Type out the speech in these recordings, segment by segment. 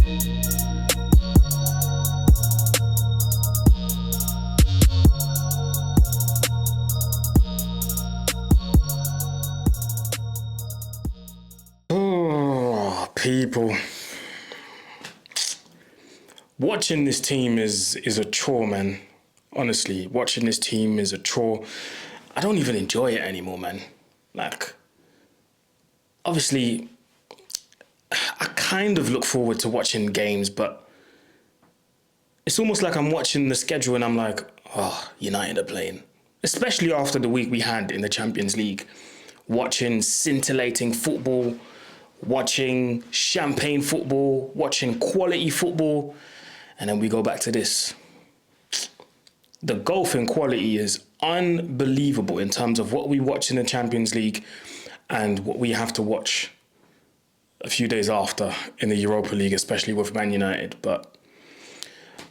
Oh, people. Watching this team is a chore, man. Honestly, watching this team is a chore. I don't even enjoy it anymore, man. Like, obviously, I kind of look forward to watching games, but it's almost like I'm watching the schedule and I'm like, oh, United are playing. Especially after the week we had in the Champions League. Watching scintillating football, watching champagne football, watching quality football, and then we go back to this. The gulf in quality is unbelievable in terms of what we watch in the Champions League and what we have to watch a few days after in the Europa League, especially with Man United. But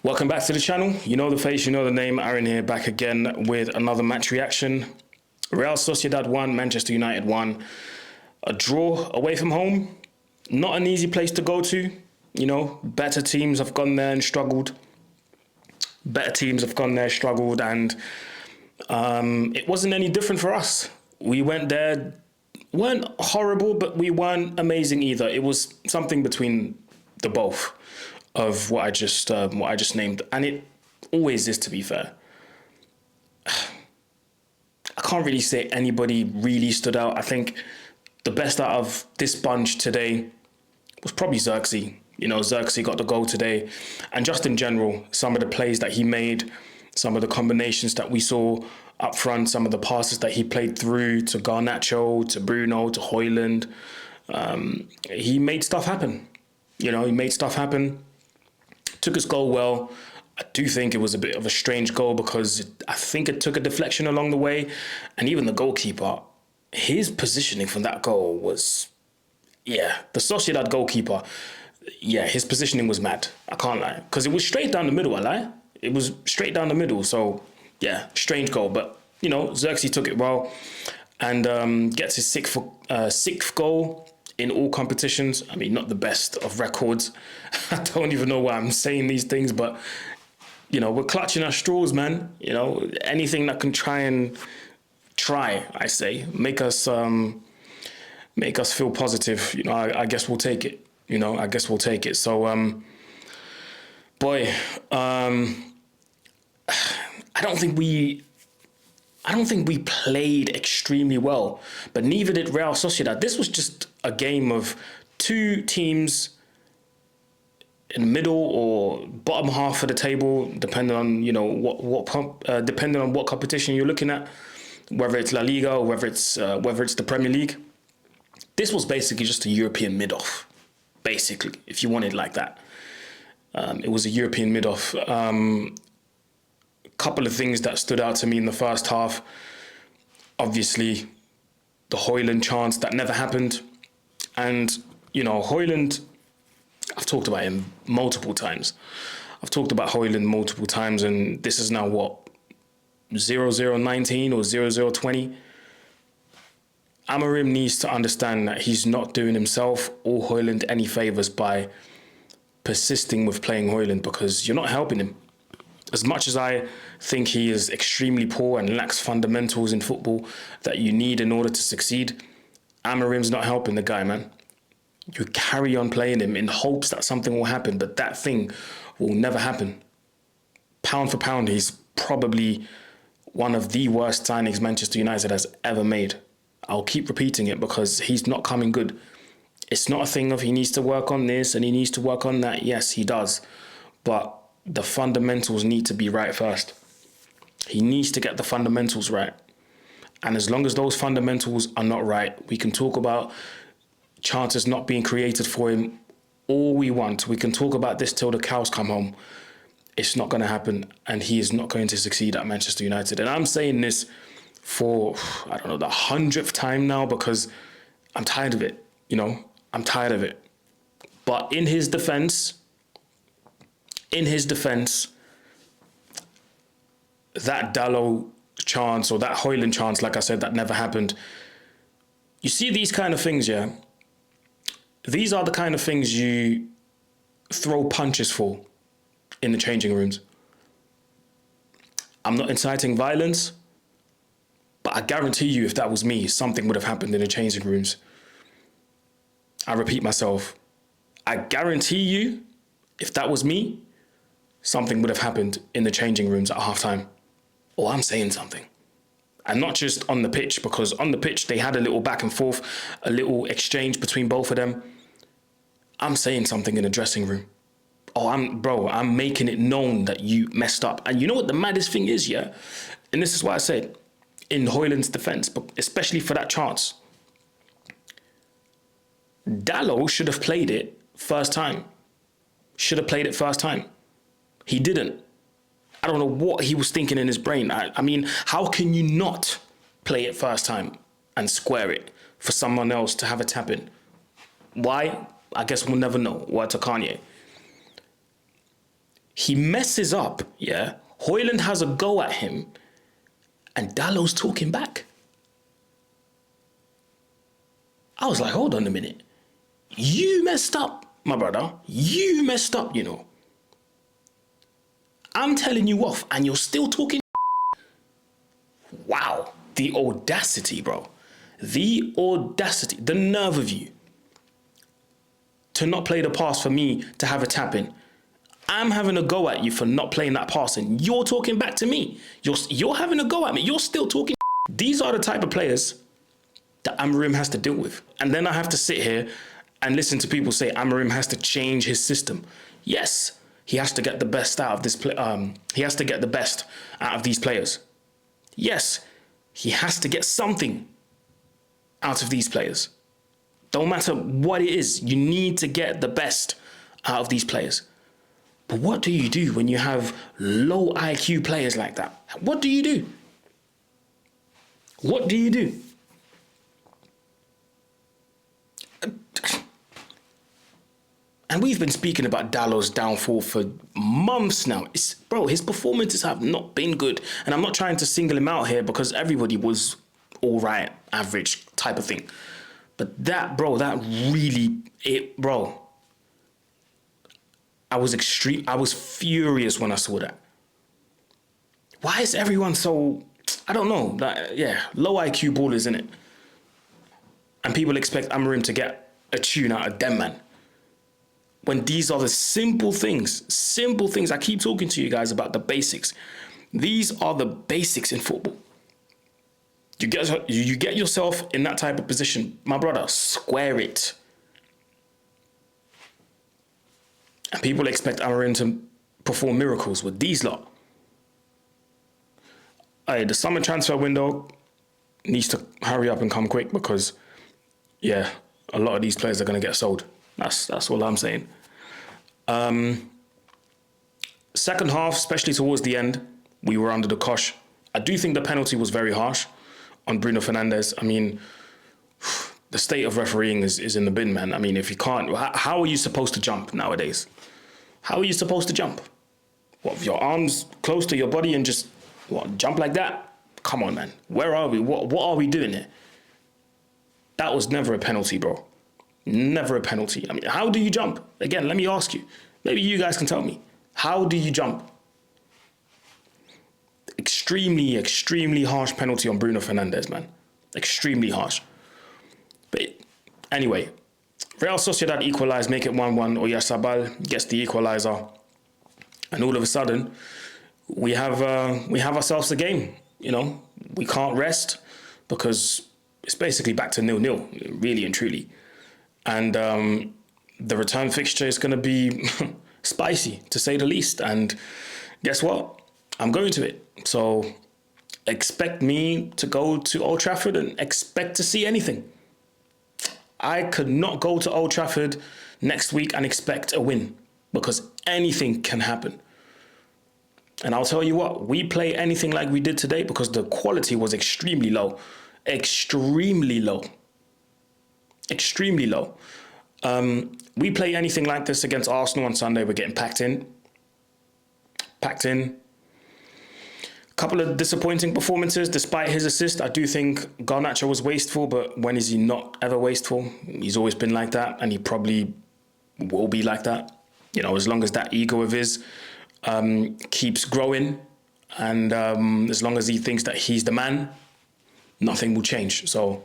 welcome back to the channel. You know the face, you know the name. Aaron here, back again with another match reaction. Real Sociedad 1, Manchester United 1. A draw away from home. Not an easy place to go to. You know, better teams have gone there and struggled. And it wasn't any different for us. We went there, weren't horrible, but we weren't amazing either. It was something between the both of what I just named, and it always is, to be fair. I can't really say anybody really stood out. I think the best out of this bunch today was probably Zirkzee. You know, Zirkzee got the goal today. And just in general, some of the plays that he made, some of the combinations that we saw up front, some of the passes that he played through to Garnacho, to Bruno, to Hojlund. He made stuff happen. You know, he made stuff happen. Took his goal well. I do think it was a bit of a strange goal because I think it took a deflection along the way. And even the goalkeeper, his positioning from that goal was, yeah, the Sociedad goalkeeper, yeah, his positioning was mad. I can't lie. Because it was straight down the middle, I lie. It was straight down the middle. So, yeah, strange goal. But, you know, Zirkzee took it well and gets his sixth goal in all competitions. I mean, not the best of records. I don't even know why I'm saying these things, but, you know, we're clutching our straws, man. You know, anything that can I say, make us feel positive. You know, I guess we'll take it. You know, I guess we'll take it. So, boy, I don't think we played extremely well, but neither did Real Sociedad. This was just a game of two teams in the middle or bottom half of the table, depending on, you know, depending on what competition you're looking at, whether it's La Liga or whether it's the Premier League. This was basically just a European mid-off, basically, if you want it like that. It was a European mid-off. Couple of things that stood out to me in the first half. Obviously, the Hojlund chance that never happened. And, you know, Hojlund, I've talked about him multiple times. And this is now what? 0019 or 0020. Amorim needs to understand that he's not doing himself or Hojlund any favours by persisting with playing Hojlund, because you're not helping him. As much as I think he is extremely poor and lacks fundamentals in football that you need in order to succeed, Amorim's not helping the guy, man. You carry on playing him in hopes that something will happen, but that thing will never happen. Pound for pound, he's probably one of the worst signings Manchester United has ever made. I'll keep repeating it because he's not coming good. It's not a thing of he needs to work on this and he needs to work on that. Yes, he does. But the fundamentals need to be right first. He needs to get the fundamentals right. And as long as those fundamentals are not right, we can talk about chances not being created for him all we want. We can talk about this till the cows come home. It's not going to happen, and he is not going to succeed at Manchester United. And I'm saying this for, I don't know, the 100th time now, because I'm tired of it, you know? I'm tired of it. But in his defense, that Dalot chance or that Hojlund chance, like I said, that never happened. You see these kind of things, yeah? These are the kind of things you throw punches for in the changing rooms. I'm not inciting violence, but I guarantee you if that was me, something would have happened in the changing rooms. I repeat myself. I guarantee you if that was me, something would have happened in the changing rooms at halftime. Or I'm saying something. And not just on the pitch, because on the pitch, they had a little back and forth, a little exchange between both of them. I'm saying something in the dressing room. Oh, I'm making it known that you messed up. And you know what the maddest thing is, yeah? And this is why I said, in Hojlund's defense, but especially for that chance, Dalot should have played it first time. Should have played it first time. He didn't. I don't know what he was thinking in his brain. I mean, how can you not play it first time and square it for someone else to have a tap in? Why? I guess we'll never know. Word to Kanye. He messes up, yeah? Hojlund has a go at him and Dalot's talking back. I was like, hold on a minute. You messed up, my brother. You messed up, you know. I'm telling you off and you're still talking. Wow. The audacity, bro. The audacity. The nerve of you to not play the pass for me to have a tap in. I'm having a go at you for not playing that pass and you're talking back to me. You're having a go at me. You're still talking. These are the type of players that Amorim has to deal with. And then I have to sit here and listen to people say Amorim has to change his system. Yes, he has to get the best out of this he has to get the best out of these players. Yes, he has to get something out of these players. Don't matter what it is, you need to get the best out of these players. But what do you do when you have low IQ players like that? What do you do? What do you do? And we've been speaking about Dalot's downfall for months now. Bro, his performances have not been good. And I'm not trying to single him out here because everybody was all right, average type of thing. But that really, I was furious when I saw that. Why is everyone so, I don't know, low IQ ballers, innit? And people expect Amorim to get a tune out of them, man. When these are the simple things, I keep talking to you guys about the basics. These are the basics in football. You get yourself in that type of position, my brother, square it. And people expect Amorim to perform miracles with these lot. The summer transfer window needs to hurry up and come quick because, yeah, a lot of these players are going to get sold. That's all I'm saying. Second half, especially towards the end, we were under the cosh. I do think the penalty was very harsh on Bruno Fernandes. I mean, the state of refereeing is in the bin, man. I mean, if you can't, how are you supposed to jump nowadays? How are you supposed to jump? What, with your arms close to your body and just, jump like that? Come on, man. Where are we? What are we doing here? That was never a penalty, bro. Never a penalty. I mean, how do you jump? Again, let me ask you. Maybe you guys can tell me. How do you jump? Extremely, extremely harsh penalty on Bruno Fernandes, man. Extremely harsh. But anyway, Real Sociedad equalised, make it 1-1. Oyarzabal gets the equaliser. And all of a sudden, we have ourselves a game. You know, we can't rest because it's basically back to 0-0, really and truly. And the return fixture is going to be spicy, to say the least. And guess what? I'm going to it. So expect me to go to Old Trafford and expect to see anything. I could not go to Old Trafford next week and expect a win because anything can happen. And I'll tell you what, we play anything like we did today because the quality was extremely low. Extremely low. Extremely low. We play anything like this against Arsenal on Sunday, we're getting packed in. Couple of disappointing performances despite his assist. I do think Garnacho was wasteful, but when is he not ever wasteful? He's always been like that, and he probably will be like that. You know, as long as that ego of his keeps growing, and as long as he thinks that he's the man, nothing will change. So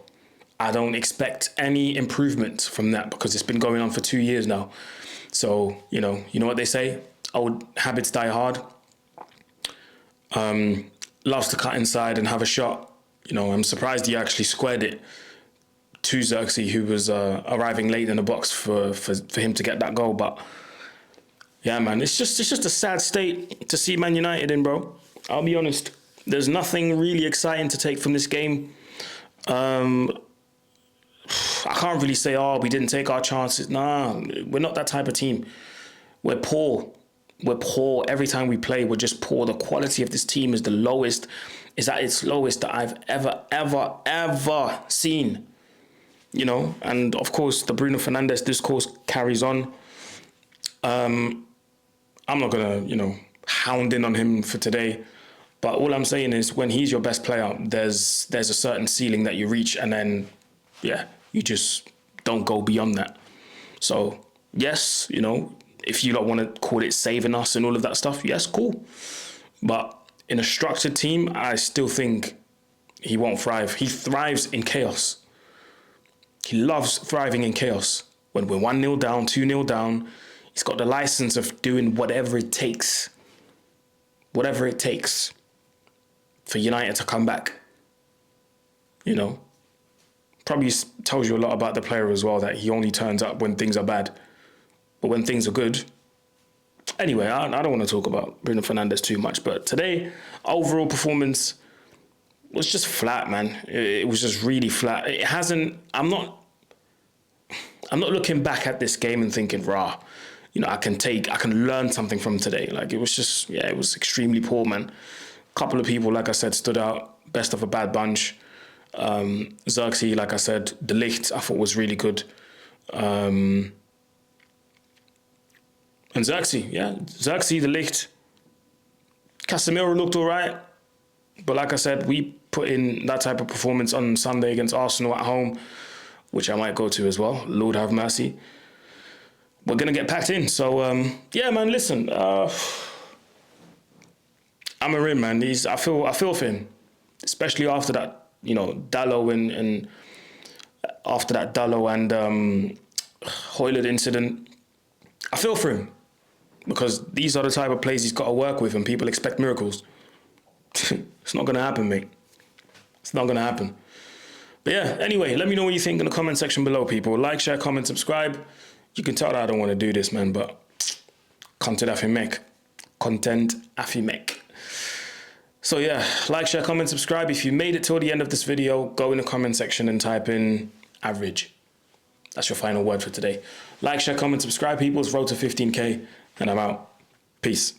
I don't expect any improvement from that, because it's been going on for 2 years now. So, you know what they say, old habits die hard. Loves to cut inside and have a shot. You know, I'm surprised he actually squared it to Zirkzee, who was arriving late in the box for him to get that goal. But yeah, man, it's just a sad state to see Man United in, bro. I'll be honest. There's nothing really exciting to take from this game. I can't really say, oh, we didn't take our chances. Nah, we're not that type of team. We're poor. We're poor. Every time we play, we're just poor. The quality of this team is at its lowest that I've ever seen. You know, and of course, the Bruno Fernandes discourse carries on. I'm not going to, hound in on him for today. But all I'm saying is, when he's your best player, there's a certain ceiling that you reach, and then, yeah, you just don't go beyond that. So, yes, if you don't want to call it saving us and all of that stuff, yes, cool. But in a structured team, I still think he won't thrive. He thrives in chaos. He loves thriving in chaos. When we're 1-0 down, 2-0 down, he's got the license of doing whatever it takes. Whatever it takes for United to come back. Probably tells you a lot about the player as well, that he only turns up when things are bad. But when things are good... Anyway, I don't want to talk about Bruno Fernandes too much, but today, overall performance was just flat, man. It was just really flat. It hasn't... I'm not looking back at this game and thinking, rah, I can learn something from today. Like, it was just, it was extremely poor, man. A couple of people, like I said, stood out. Best of a bad bunch. Zirkzee, like I said, Dalot, I thought was really good. And Zirkzee, Zirkzee, Dalot. Casemiro looked all right. But like I said, we put in that type of performance on Sunday against Arsenal at home, which I might go to as well. Lord have mercy. We're going to get packed in. So, yeah, man, listen. Amarim, man, I feel for him. Especially after that, Dalot and after that Dalot and Hojlund incident. I feel for him. Because these are the type of players he's got to work with, and people expect miracles. It's not going to happen, mate. It's not going to happen. But yeah, anyway, let me know what you think in the comment section below, people. Like, share, comment, subscribe. You can tell that I don't want to do this, man, but content afimek. Content afimek. So yeah, like, share, comment, subscribe. If you made it till the end of this video, go in the comment section and type in average. That's your final word for today. Like, share, comment, subscribe, people. It's road to 15K, and I'm out. Peace.